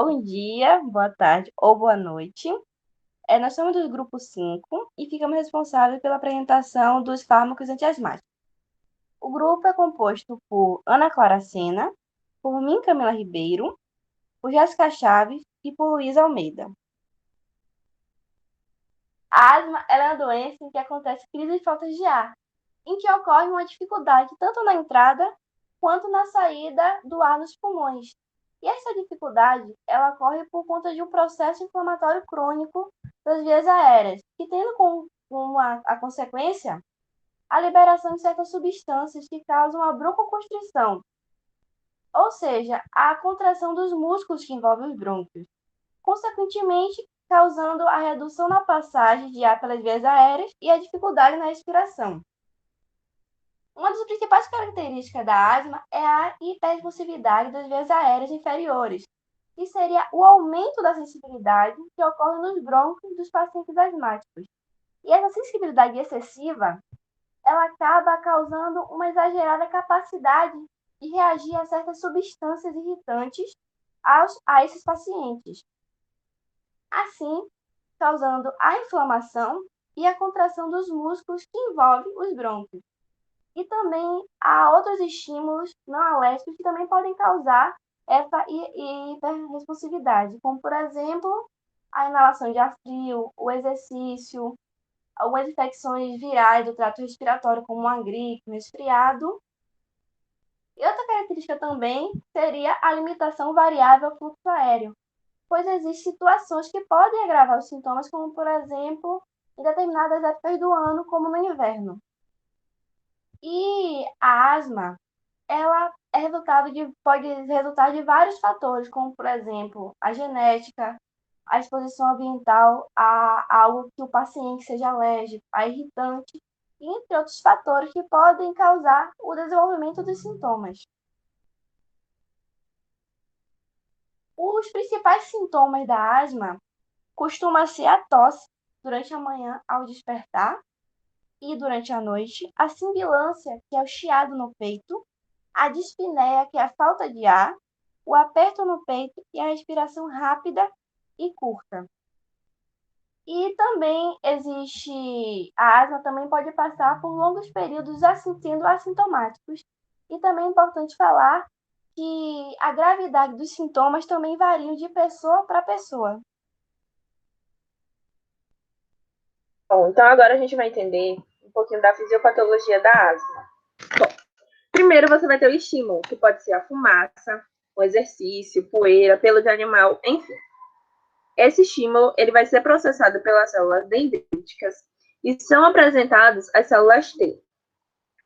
Bom dia, boa tarde ou boa noite. Nós somos do grupo 5 e ficamos responsáveis pela apresentação dos fármacos antiasmáticos. O grupo é composto por Ana Clara Sena, por mim, Camila Ribeiro, por Jéssica Chaves e por Luísa Almeida. A asma ela é uma doença em que acontece crise de falta de ar, em que ocorre uma dificuldade tanto na entrada quanto na saída do ar nos pulmões. E essa dificuldade ela ocorre por conta de um processo inflamatório crônico das vias aéreas, que tendo como a consequência a liberação de certas substâncias que causam a broncoconstrição, ou seja, a contração dos músculos que envolvem os brônquios, consequentemente causando a redução na passagem de ar pelas vias aéreas e a dificuldade na respiração. Uma das principais características da asma é a hiperresponsividade das vias aéreas inferiores, que seria o aumento da sensibilidade que ocorre nos brônquios dos pacientes asmáticos. E essa sensibilidade excessiva, ela acaba causando uma exagerada capacidade de reagir a certas substâncias irritantes a esses pacientes. Assim, causando a inflamação e a contração dos músculos que envolvem os brônquios. E também há outros estímulos não alérgicos que também podem causar essa hiperresponsividade, como, por exemplo, a inalação de ar frio, o exercício, algumas infecções virais do trato respiratório, como uma gripe, um resfriado. E outra característica também seria a limitação variável ao fluxo aéreo, pois existem situações que podem agravar os sintomas, como, por exemplo, em determinadas épocas do ano, como no inverno. E a asma, ela pode resultar de vários fatores, como, por exemplo, a genética, a exposição ambiental a algo que o paciente seja alérgico, a irritante, entre outros fatores que podem causar o desenvolvimento dos sintomas. Os principais sintomas da asma costumam ser a tosse durante a manhã ao despertar e durante a noite, a sibilância, que é o chiado no peito, a dispneia, que é a falta de ar, o aperto no peito e a respiração rápida e curta. E também a asma também pode passar por longos períodos sendo assintomáticos. E também é importante falar que a gravidade dos sintomas também varia de pessoa para pessoa. Bom, então agora a gente vai entender um pouquinho da fisiopatologia da asma. Bom, primeiro você vai ter o estímulo, que pode ser a fumaça, o exercício, poeira, pelo de animal, enfim. Esse estímulo ele vai ser processado pelas células dendríticas e são apresentadas as células T.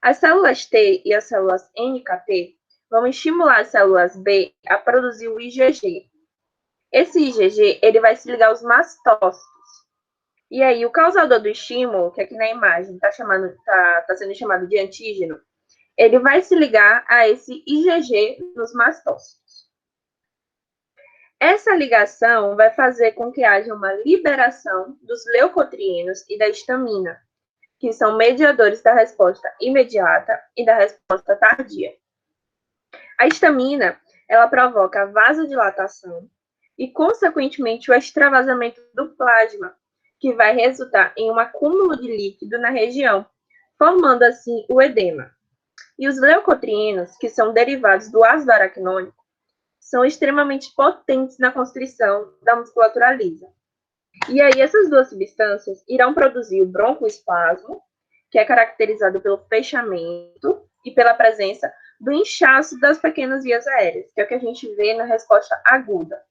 As células T e as células NKT vão estimular as células B a produzir o IgG. Esse IgG ele vai se ligar aos mastócitos. E aí, o causador do estímulo, que aqui na imagem está sendo chamado de antígeno, ele vai se ligar a esse IgG nos mastócitos. Essa ligação vai fazer com que haja uma liberação dos leucotrienos e da histamina, que são mediadores da resposta imediata e da resposta tardia. A histamina, ela provoca a vasodilatação e, consequentemente, o extravasamento do plasma, que vai resultar em um acúmulo de líquido na região, formando assim o edema. E os leucotrienos, que são derivados do ácido araquidônico, são extremamente potentes na constrição da musculatura lisa. E aí essas duas substâncias irão produzir o broncoespasmo, que é caracterizado pelo fechamento e pela presença do inchaço das pequenas vias aéreas, que é o que a gente vê na resposta aguda.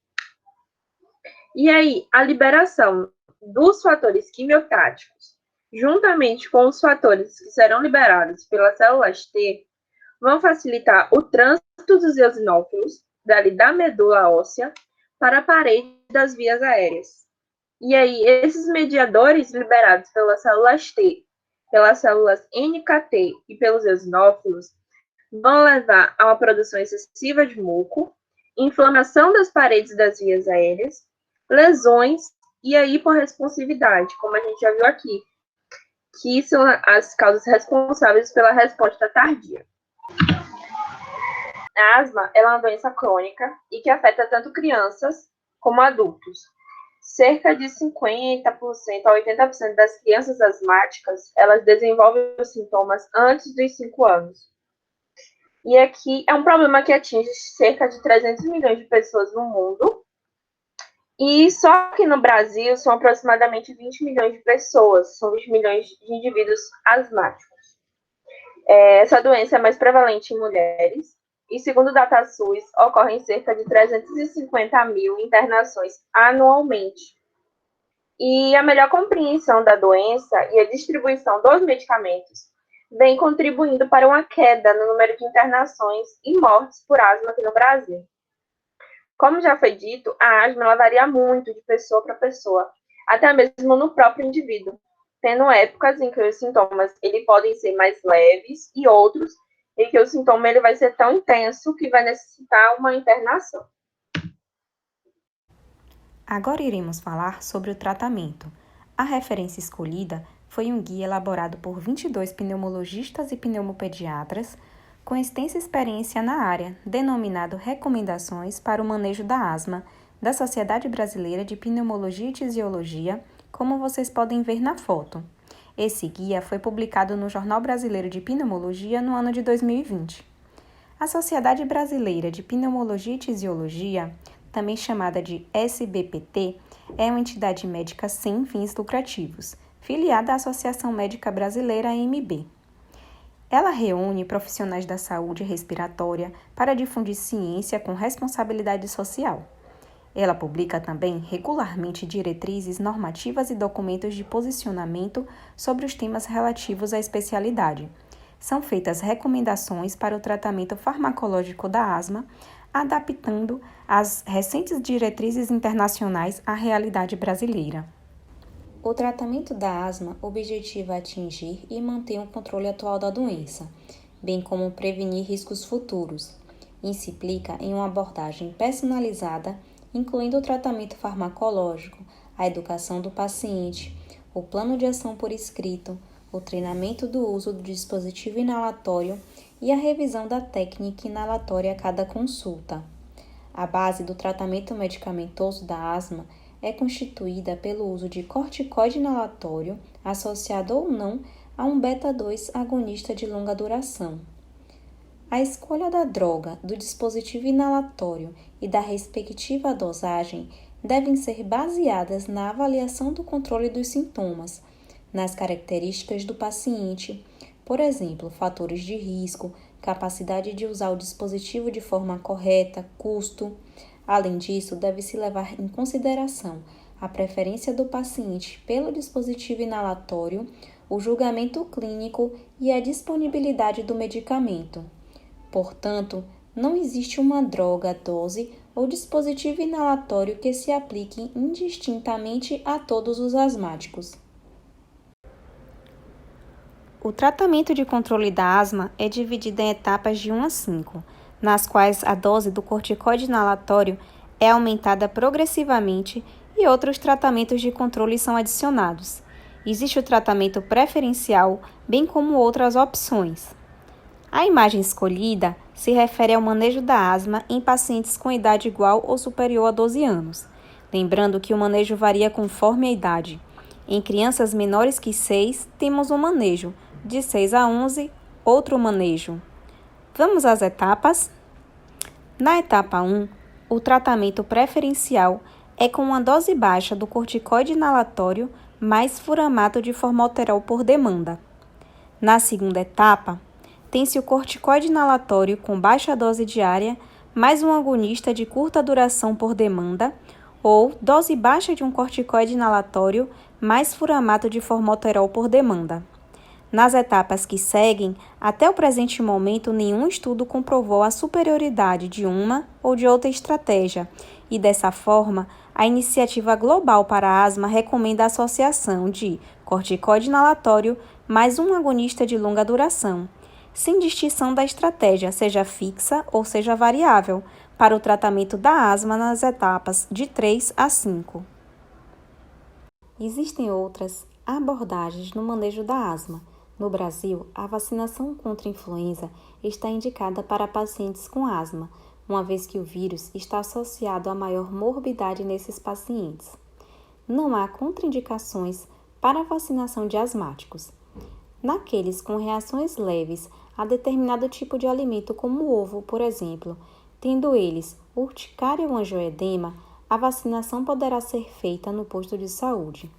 E aí, a liberação dos fatores quimiotáticos, juntamente com os fatores que serão liberados pelas células T, vão facilitar o trânsito dos eosinófilos, dali da medula óssea, para a parede das vias aéreas. E aí, esses mediadores liberados pelas células T, pelas células NKT e pelos eosinófilos, vão levar a uma produção excessiva de muco, inflamação das paredes das vias aéreas, lesões e a hiporresponsividade, como a gente já viu aqui, que são as causas responsáveis pela resposta tardia. A asma ela é uma doença crônica e que afeta tanto crianças como adultos. Cerca de 50% a 80% das crianças asmáticas, elas desenvolvem os sintomas antes dos 5 anos. E aqui é um problema que atinge cerca de 300 milhões de pessoas no mundo. E só que no Brasil são aproximadamente 20 milhões de pessoas, são 20 milhões de indivíduos asmáticos. Essa doença é mais prevalente em mulheres e, segundo o DataSUS, ocorrem cerca de 350 mil internações anualmente. E a melhor compreensão da doença e a distribuição dos medicamentos vem contribuindo para uma queda no número de internações e mortes por asma aqui no Brasil. Como já foi dito, a asma ela varia muito de pessoa para pessoa, até mesmo no próprio indivíduo, tendo épocas em que os sintomas ele podem ser mais leves e outros em que o sintoma ele vai ser tão intenso que vai necessitar uma internação. Agora iremos falar sobre o tratamento. A referência escolhida foi um guia elaborado por 22 pneumologistas e pneumopediatras com extensa experiência na área, denominado Recomendações para o Manejo da Asma, da Sociedade Brasileira de Pneumologia e Tisiologia, como vocês podem ver na foto. Esse guia foi publicado no Jornal Brasileiro de Pneumologia no ano de 2020. A Sociedade Brasileira de Pneumologia e Tisiologia, também chamada de SBPT, é uma entidade médica sem fins lucrativos, filiada à Associação Médica Brasileira AMB. Ela reúne profissionais da saúde respiratória para difundir ciência com responsabilidade social. Ela publica também regularmente diretrizes normativas e documentos de posicionamento sobre os temas relativos à especialidade. São feitas recomendações para o tratamento farmacológico da asma, adaptando as recentes diretrizes internacionais à realidade brasileira. O tratamento da asma objetiva atingir e manter o controle atual da doença, bem como prevenir riscos futuros. Isso implica em uma abordagem personalizada, incluindo o tratamento farmacológico, a educação do paciente, o plano de ação por escrito, o treinamento do uso do dispositivo inalatório e a revisão da técnica inalatória a cada consulta. A base do tratamento medicamentoso da asma é constituída pelo uso de corticoide inalatório, associado ou não a um beta-2 agonista de longa duração. A escolha da droga, do dispositivo inalatório e da respectiva dosagem devem ser baseadas na avaliação do controle dos sintomas, nas características do paciente, por exemplo, fatores de risco, capacidade de usar o dispositivo de forma correta, custo. Além disso, deve-se levar em consideração a preferência do paciente pelo dispositivo inalatório, o julgamento clínico e a disponibilidade do medicamento. Portanto, não existe uma droga, dose ou dispositivo inalatório que se aplique indistintamente a todos os asmáticos. O tratamento de controle da asma é dividido em etapas de 1 a 5, nas quais a dose do corticoide inalatório é aumentada progressivamente e outros tratamentos de controle são adicionados. Existe o tratamento preferencial, bem como outras opções. A imagem escolhida se refere ao manejo da asma em pacientes com idade igual ou superior a 12 anos, lembrando que o manejo varia conforme a idade. Em crianças menores que 6, temos um manejo, de 6 a 11, outro manejo. Vamos às etapas? Na etapa 1, o tratamento preferencial é com uma dose baixa do corticoide inalatório mais furamato de formoterol por demanda. Na segunda etapa, tem-se o corticoide inalatório com baixa dose diária mais um agonista de curta duração por demanda ou dose baixa de um corticoide inalatório mais furamato de formoterol por demanda. Nas etapas que seguem, até o presente momento, nenhum estudo comprovou a superioridade de uma ou de outra estratégia, e dessa forma, a Iniciativa Global para a Asma recomenda a associação de corticoide inalatório mais um agonista de longa duração, sem distinção da estratégia, seja fixa ou seja variável, para o tratamento da asma nas etapas de 3 a 5. Existem outras abordagens no manejo da asma. No Brasil, a vacinação contra a influenza está indicada para pacientes com asma, uma vez que o vírus está associado a maior morbidade nesses pacientes. Não há contraindicações para a vacinação de asmáticos. Naqueles com reações leves a determinado tipo de alimento, como o ovo, por exemplo, tendo eles urticária ou angioedema, a vacinação poderá ser feita no posto de saúde.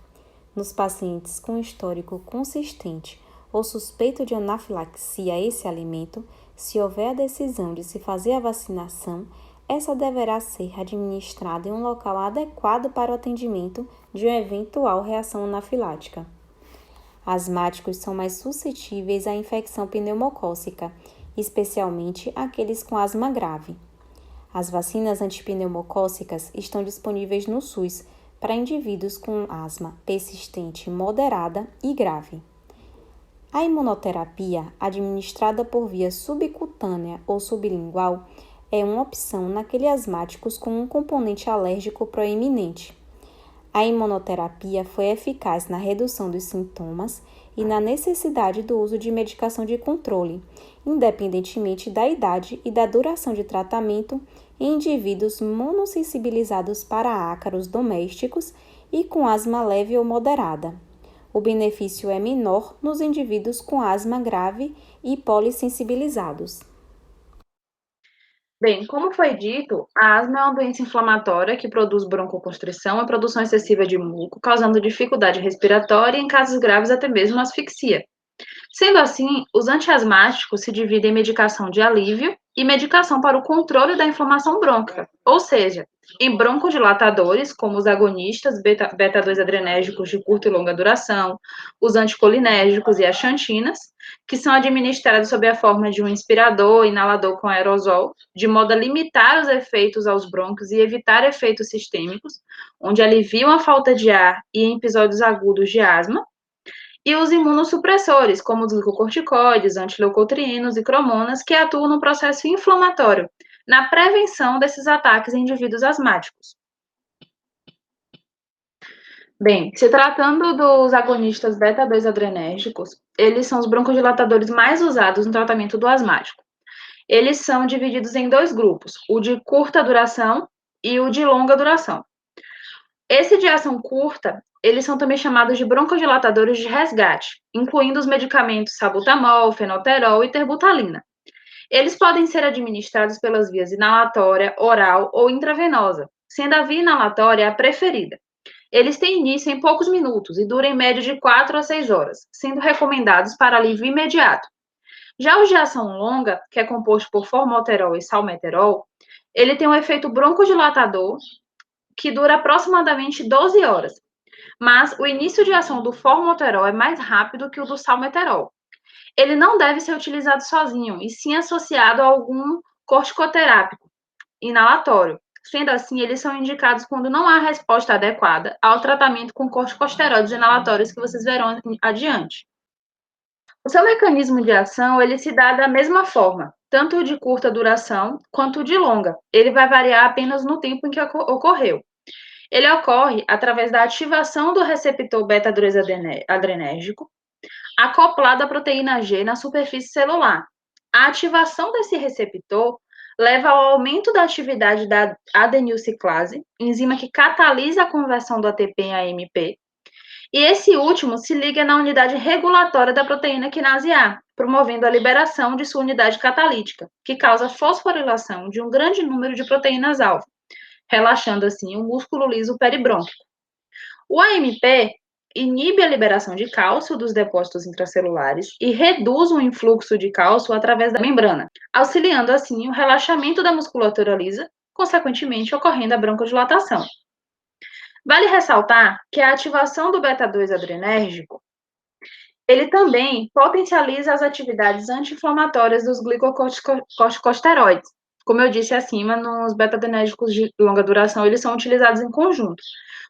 Nos pacientes com histórico consistente ou suspeito de anafilaxia a esse alimento, se houver a decisão de se fazer a vacinação, essa deverá ser administrada em um local adequado para o atendimento de uma eventual reação anafilática. Asmáticos são mais suscetíveis à infecção pneumocócica, especialmente aqueles com asma grave. As vacinas antipneumocócicas estão disponíveis no SUS para indivíduos com asma persistente, moderada e grave. A imunoterapia, administrada por via subcutânea ou sublingual, é uma opção naqueles asmáticos com um componente alérgico proeminente. A imunoterapia foi eficaz na redução dos sintomas e na necessidade do uso de medicação de controle, independentemente da idade e da duração de tratamento em indivíduos monossensibilizados para ácaros domésticos e com asma leve ou moderada. O benefício é menor nos indivíduos com asma grave e polissensibilizados. Bem, como foi dito, a asma é uma doença inflamatória que produz broncoconstrição e produção excessiva de muco, causando dificuldade respiratória e, em casos graves, até mesmo asfixia. Sendo assim, os antiasmáticos se dividem em medicação de alívio e medicação para o controle da inflamação brônquica, ou seja, em broncodilatadores, como os agonistas beta-2 adrenérgicos de curta e longa duração, os anticolinérgicos e as xantinas, que são administrados sob a forma de um inspirador, inalador com aerosol, de modo a limitar os efeitos aos brônquios e evitar efeitos sistêmicos, onde aliviam a falta de ar e em episódios agudos de asma, e os imunossupressores, como os glicocorticoides, antileucotrienos e cromonas, que atuam no processo inflamatório, na prevenção desses ataques em indivíduos asmáticos. Bem, se tratando dos agonistas beta-2 adrenérgicos, eles são os broncodilatadores mais usados no tratamento do asmático. Eles são divididos em dois grupos, o de curta duração e o de longa duração. Esse de ação curta, eles são também chamados de broncodilatadores de resgate, incluindo os medicamentos salbutamol, fenoterol e terbutalina. Eles podem ser administrados pelas vias inalatória, oral ou intravenosa, sendo a via inalatória a preferida. Eles têm início em poucos minutos e duram em média de 4 a 6 horas, sendo recomendados para alívio imediato. Já os de ação longa, que é composto por formoterol e salmeterol, ele tem um efeito broncodilatador que dura aproximadamente 12 horas, mas o início de ação do formoterol é mais rápido que o do salmeterol. Ele não deve ser utilizado sozinho, e sim associado a algum corticoterápico inalatório. Sendo assim, eles são indicados quando não há resposta adequada ao tratamento com corticosteroides inalatórios que vocês verão adiante. O seu mecanismo de ação, ele se dá da mesma forma, tanto o de curta duração quanto o de longa. Ele vai variar apenas no tempo em que ocorreu. Ele ocorre através da ativação do receptor beta-2 adrenérgico, acoplado à proteína G na superfície celular. A ativação desse receptor leva ao aumento da atividade da adenilciclase, enzima que catalisa a conversão do ATP em AMP, e esse último se liga na unidade regulatória da proteína quinase A, promovendo a liberação de sua unidade catalítica, que causa fosforilação de um grande número de proteínas-alvo, relaxando assim o músculo liso peribrônquico. O AMP inibe a liberação de cálcio dos depósitos intracelulares e reduz o influxo de cálcio através da membrana, auxiliando assim o relaxamento da musculatura lisa, consequentemente ocorrendo a broncodilatação. Vale ressaltar que a ativação do beta-2 adrenérgico, ele também potencializa as atividades anti-inflamatórias dos glicocorticosteroides. Como eu disse acima, nos beta-adrenérgicos de longa duração, eles são utilizados em conjunto,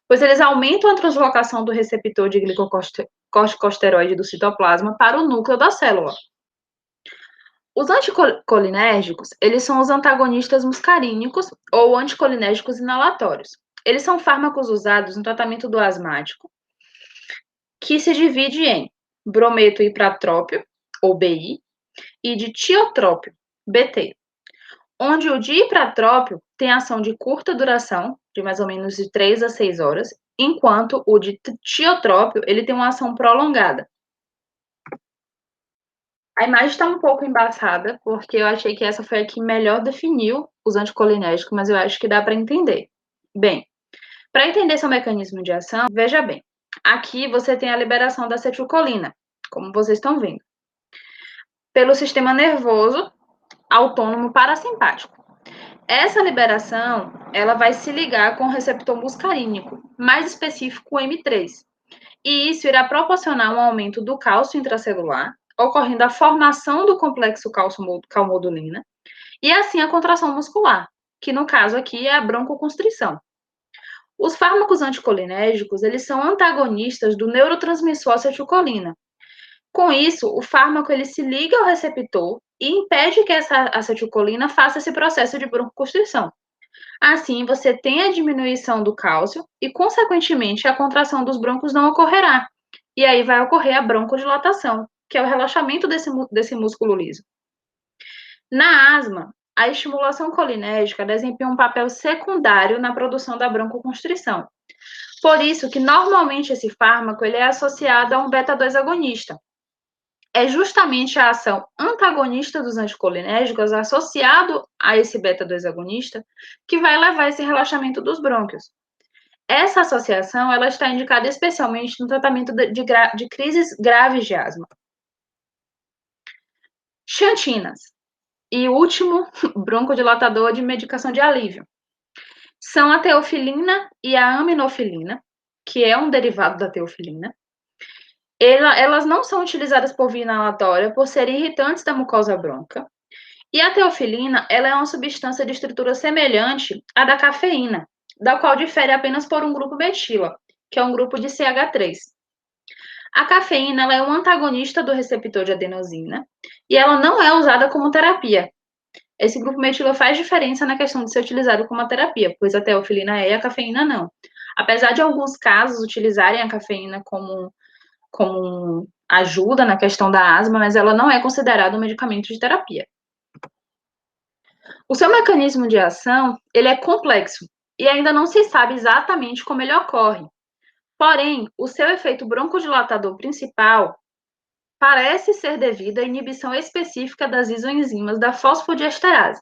pois eles aumentam a translocação do receptor de glicocorticosteroide do citoplasma para o núcleo da célula. Os anticolinérgicos, eles são os antagonistas muscarínicos ou anticolinérgicos inalatórios. Eles são fármacos usados no tratamento do asmático, que se divide em brometo-ipratrópio, ou BI, e de tiotrópio, BT. onde o dipratrópio tem ação de curta duração, de mais ou menos de 3 a 6 horas, enquanto o de tiotrópio ele tem uma ação prolongada. A imagem está um pouco embaçada, porque eu achei que essa foi a que melhor definiu os anticolinérgicos, mas eu acho que dá para entender. Bem, para entender seu mecanismo de ação, veja bem, aqui você tem a liberação da acetilcolina, como vocês estão vendo, pelo sistema nervoso autônomo parasimpático. Essa liberação, ela vai se ligar com o receptor muscarínico, mais específico o M3, e isso irá proporcionar um aumento do cálcio intracelular, ocorrendo a formação do complexo cálcio-calmodulina, e assim a contração muscular, que no caso aqui é a broncoconstrição. Os fármacos anticolinérgicos, eles são antagonistas do neurotransmissor acetilcolina. Com isso, o fármaco ele se liga ao receptor e impede que essa acetilcolina faça esse processo de broncoconstrição. Assim, você tem a diminuição do cálcio e, consequentemente, a contração dos brônquios não ocorrerá. E aí vai ocorrer a broncodilatação, que é o relaxamento desse músculo liso. Na asma, a estimulação colinérgica desempenha um papel secundário na produção da broncoconstrição. Por isso que, normalmente, esse fármaco ele é associado a um beta-2 agonista. É justamente a ação antagonista dos anticolinérgicos associado a esse beta-2 agonista que vai levar a esse relaxamento dos brônquios. Essa associação ela está indicada especialmente no tratamento de crises graves de asma. Xantinas e o último broncodilatador de medicação de alívio são a teofilina e a aminofilina, que é um derivado da teofilina. Elas não são utilizadas por via inalatória por serem irritantes da mucosa brônquica. E a teofilina, ela é uma substância de estrutura semelhante à da cafeína, da qual difere apenas por um grupo metila, que é um grupo de CH3. A cafeína, ela é um antagonista do receptor de adenosina e ela não é usada como terapia. Esse grupo metila faz diferença na questão de ser utilizado como terapia, pois a teofilina é e a cafeína não. Apesar de alguns casos utilizarem a cafeína como ajuda na questão da asma, mas ela não é considerada um medicamento de terapia. O seu mecanismo de ação, ele é complexo e ainda não se sabe exatamente como ele ocorre. Porém, o seu efeito broncodilatador principal parece ser devido à inibição específica das isoenzimas da fosfodiesterase.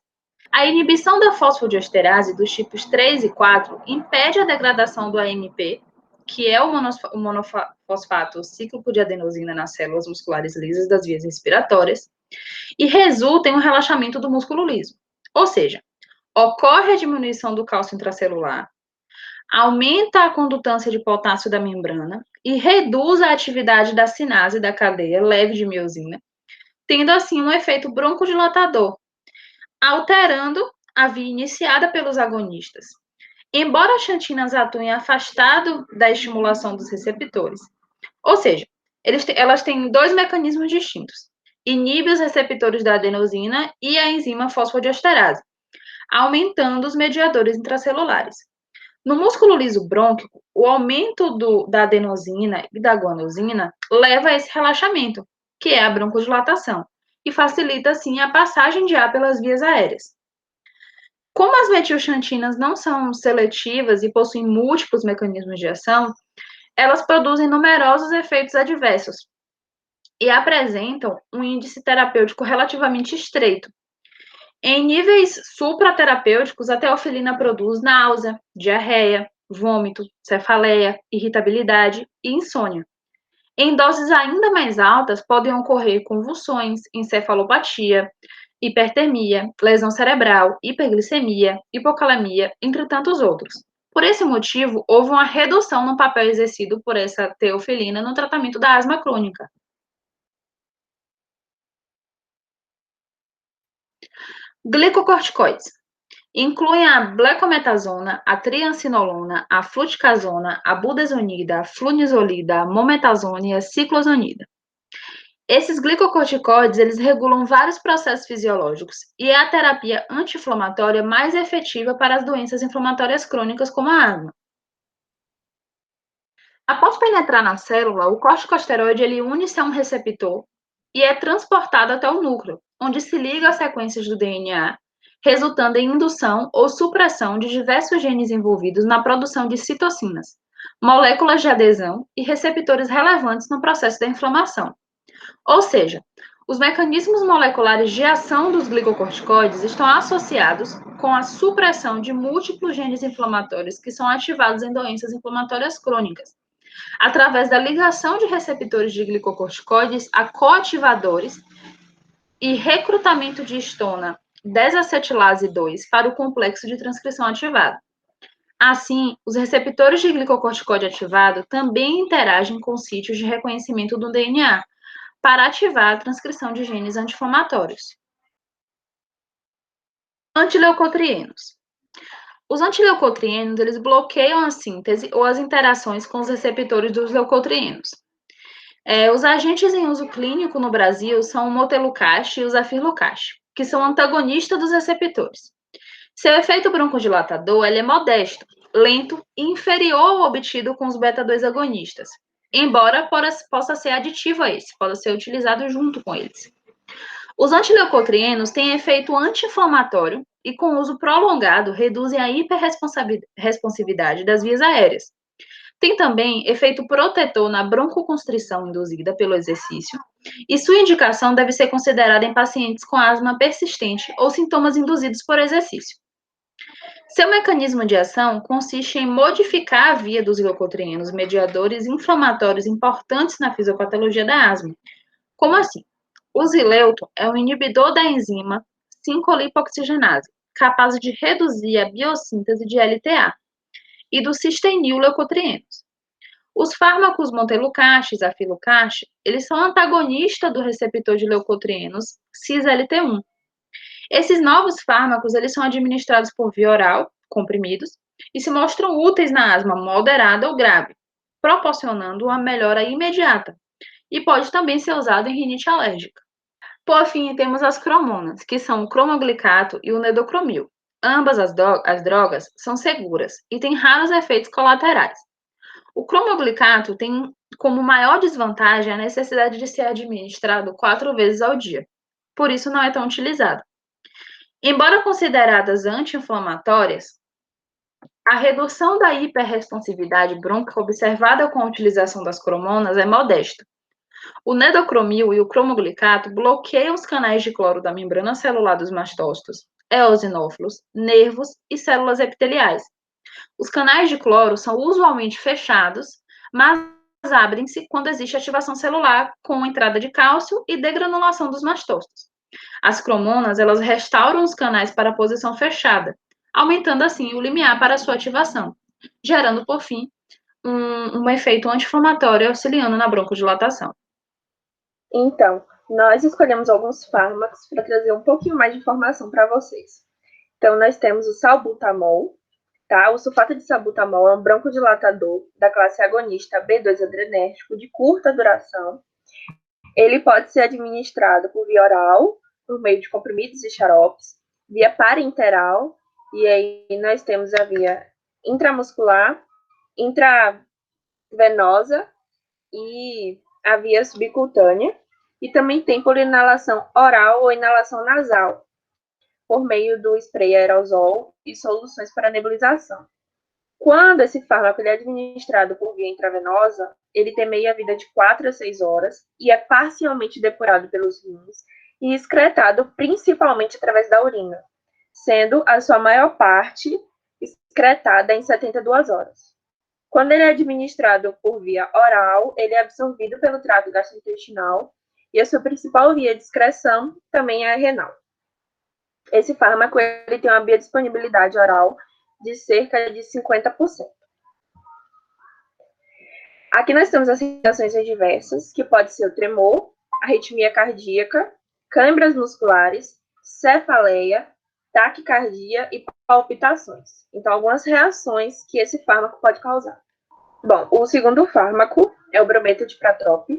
A inibição da fosfodiesterase dos tipos 3 e 4 impede a degradação do AMP, que é o monofosfato cíclico de adenosina nas células musculares lisas das vias respiratórias, e resulta em um relaxamento do músculo liso. Ou seja, ocorre a diminuição do cálcio intracelular, aumenta a condutância de potássio da membrana e reduz a atividade da sinase da cadeia leve de miosina, tendo assim um efeito broncodilatador, alterando a via iniciada pelos agonistas. Embora as xantinas atuem afastado da estimulação dos receptores, ou seja, elas têm dois mecanismos distintos. Inibe os receptores da adenosina e a enzima fosfodiesterase, aumentando os mediadores intracelulares. No músculo liso brônquico, o aumento da adenosina e da guanosina leva a esse relaxamento, que é a broncodilatação, e facilita, assim, a passagem de ar pelas vias aéreas. Como as metilxantinas não são seletivas e possuem múltiplos mecanismos de ação, elas produzem numerosos efeitos adversos e apresentam um índice terapêutico relativamente estreito. Em níveis supraterapêuticos, a teofilina produz náusea, diarreia, vômito, cefaleia, irritabilidade e insônia. Em doses ainda mais altas, podem ocorrer convulsões, encefalopatia, hipertermia, lesão cerebral, hiperglicemia, hipocalemia, entre tantos outros. Por esse motivo, houve uma redução no papel exercido por essa teofilina no tratamento da asma crônica. Glicocorticoides. Incluem a blecometazona, a triancinolona, a fluticasona, a budesonida, a flunizolida, a mometazona e a ciclozonida. Esses glicocorticoides, eles regulam vários processos fisiológicos e é a terapia anti-inflamatória mais efetiva para as doenças inflamatórias crônicas como a asma. Após penetrar na célula, o corticosteroide ele une-se a um receptor e é transportado até o núcleo, onde se liga às sequências do DNA resultando em indução ou supressão de diversos genes envolvidos na produção de citocinas, moléculas de adesão e receptores relevantes no processo da inflamação. Ou seja, os mecanismos moleculares de ação dos glicocorticoides estão associados com a supressão de múltiplos genes inflamatórios que são ativados em doenças inflamatórias crônicas, através da ligação de receptores de glicocorticoides a coativadores e recrutamento de histona desacetilase 2 para o complexo de transcrição ativado. Assim, os receptores de glicocorticoide ativado também interagem com sítios de reconhecimento do DNA para ativar a transcrição de genes anti-inflamatórios. Antileucotrienos. Os antileucotrienos, eles bloqueiam a síntese ou as interações com os receptores dos leucotrienos. Os agentes em uso clínico no Brasil são o Montelukast e o Zafirlukast, que são antagonistas dos receptores. Seu efeito broncodilatador é modesto, lento e inferior ao obtido com os beta-2 agonistas, embora possa ser aditivo a esse, pode ser utilizado junto com eles. Os antileucotrienos têm efeito anti-inflamatório e, com uso prolongado, reduzem a hiperresponsividade das vias aéreas. Tem também efeito protetor na broncoconstrição induzida pelo exercício, e sua indicação deve ser considerada em pacientes com asma persistente ou sintomas induzidos por exercício. Seu mecanismo de ação consiste em modificar a via dos leucotrienos mediadores inflamatórios importantes na fisiopatologia da asma. Como assim? O zileuto é um inibidor da enzima 5-lipoxigenase, capaz de reduzir a biossíntese de LTA e do cistenil leucotrienos. Os fármacos Montelukast e Zafirlukast, eles são antagonistas do receptor de leucotrienos cis-LT1. Esses novos fármacos, eles são administrados por via oral, comprimidos, e se mostram úteis na asma moderada ou grave, proporcionando uma melhora imediata, e pode também ser usado em rinite alérgica. Por fim, temos as cromonas, que são o cromoglicato e o nedocromil. Ambas as drogas são seguras e têm raros efeitos colaterais. O cromoglicato tem como maior desvantagem a necessidade de ser administrado 4 vezes ao dia. Por isso, não é tão utilizado. Embora consideradas anti-inflamatórias, a redução da hiperresponsividade brônquica observada com a utilização das cromonas é modesta. O nedocromil e o cromoglicato bloqueiam os canais de cloro da membrana celular dos mastócitos, eosinófilos, nervos e células epiteliais. Os canais de cloro são usualmente fechados, mas abrem-se quando existe ativação celular com entrada de cálcio e degranulação dos mastócitos. As cromonas, elas restauram os canais para a posição fechada, aumentando assim o limiar para a sua ativação, gerando, por fim, um efeito anti-inflamatório auxiliando na broncodilatação. Então, nós escolhemos alguns fármacos para trazer um pouquinho mais de informação para vocês. Então, nós temos o salbutamol, tá? O sulfato de salbutamol é um broncodilatador da classe agonista B2 adrenérgico de curta duração. Ele pode ser administrado por via oral, por meio de comprimidos e xaropes, via parenteral, e aí nós temos a via intramuscular, intravenosa e a via subcutânea, e também tem por inalação oral ou inalação nasal, por meio do spray aerosol e soluções para nebulização. Quando esse fármaco é administrado por via intravenosa, ele tem meia-vida de 4 a 6 horas e é parcialmente depurado pelos rins e excretado principalmente através da urina, sendo a sua maior parte excretada em 72 horas. Quando ele é administrado por via oral, ele é absorvido pelo trato gastrointestinal e a sua principal via de excreção também é a renal. Esse fármaco ele tem uma biodisponibilidade oral de cerca de 50%. Aqui nós temos as reações adversas, que pode ser o tremor, arritmia cardíaca, câimbras musculares, cefaleia, taquicardia e palpitações. Então, algumas reações que esse fármaco pode causar. Bom, o segundo fármaco é o brometo de pratrop.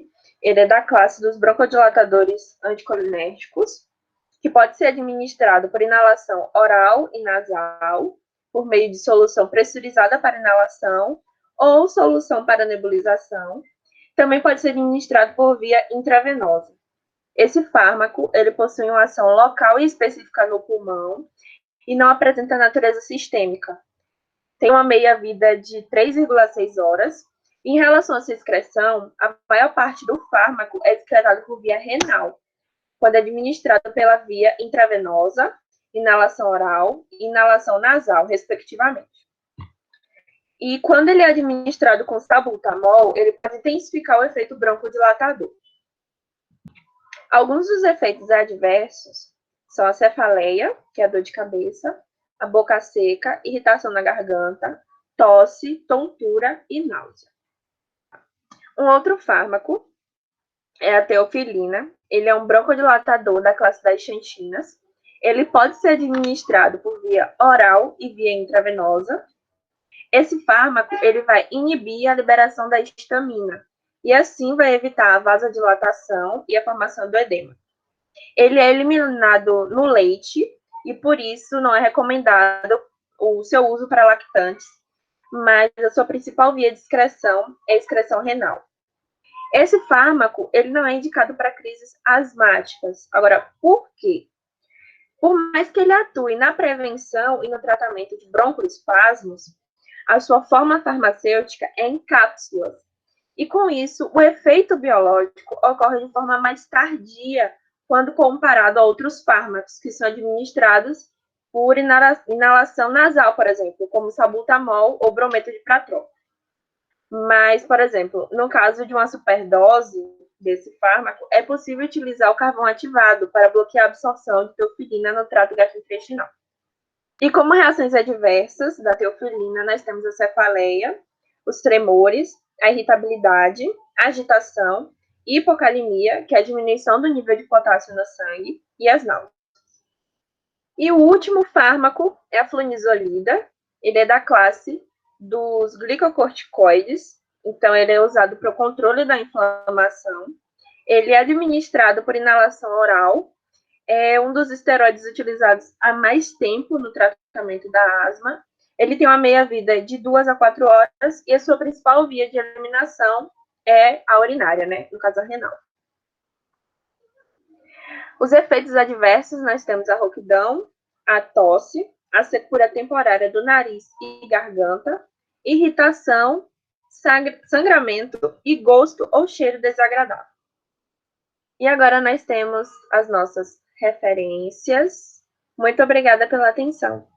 Ele é da classe dos broncodilatadores anticolinérgicos, que pode ser administrado por inalação oral e nasal, por meio de solução pressurizada para inalação ou solução para nebulização. Também pode ser administrado por via intravenosa. Esse fármaco, ele possui uma ação local e específica no pulmão e não apresenta natureza sistêmica. Tem uma meia-vida de 3,6 horas. Em relação à sua excreção, a maior parte do fármaco é excretado por via renal, quando é administrado pela via intravenosa, inalação oral e inalação nasal, respectivamente. E quando ele é administrado com salbutamol, ele pode intensificar o efeito broncodilatador. Alguns dos efeitos adversos são a cefaleia, que é a dor de cabeça, a boca seca, irritação na garganta, tosse, tontura e náusea. Um outro fármaco é a teofilina. Ele é um broncodilatador da classe das xantinas. Ele pode ser administrado por via oral e via intravenosa. Esse fármaco ele vai inibir a liberação da histamina e assim vai evitar a vasodilatação e a formação do edema. Ele é eliminado no leite e por isso não é recomendado o seu uso para lactantes, mas a sua principal via de excreção é a excreção renal. Esse fármaco ele não é indicado para crises asmáticas. Agora, por quê? Por mais que ele atue na prevenção e no tratamento de broncoespasmos, a sua forma farmacêutica é em cápsulas. E com isso, o efeito biológico ocorre de forma mais tardia quando comparado a outros fármacos que são administrados por inalação nasal, por exemplo, como salbutamol ou brometo de pratrol. Mas, por exemplo, no caso de uma superdose desse fármaco, é possível utilizar o carvão ativado para bloquear a absorção de teofilina no trato gastrointestinal. E como reações adversas da teofilina, nós temos a cefaleia, os tremores, a irritabilidade, a agitação, hipocalemia, que é a diminuição do nível de potássio no sangue, e as náuseas. E o último fármaco é a flunizolida. Ele é da classe dos glicocorticoides, então ele é usado para o controle da inflamação. Ele é administrado por inalação oral, é um dos esteroides utilizados há mais tempo no tratamento da asma. Ele tem uma meia-vida de 2 a 4 horas e a sua principal via de eliminação é a urinária, né? No caso, a renal. Os efeitos adversos, nós temos a rouquidão, a tosse, a secura temporária do nariz e garganta, irritação, sangramento e gosto ou cheiro desagradável. E agora nós temos as nossas referências. Muito obrigada pela atenção.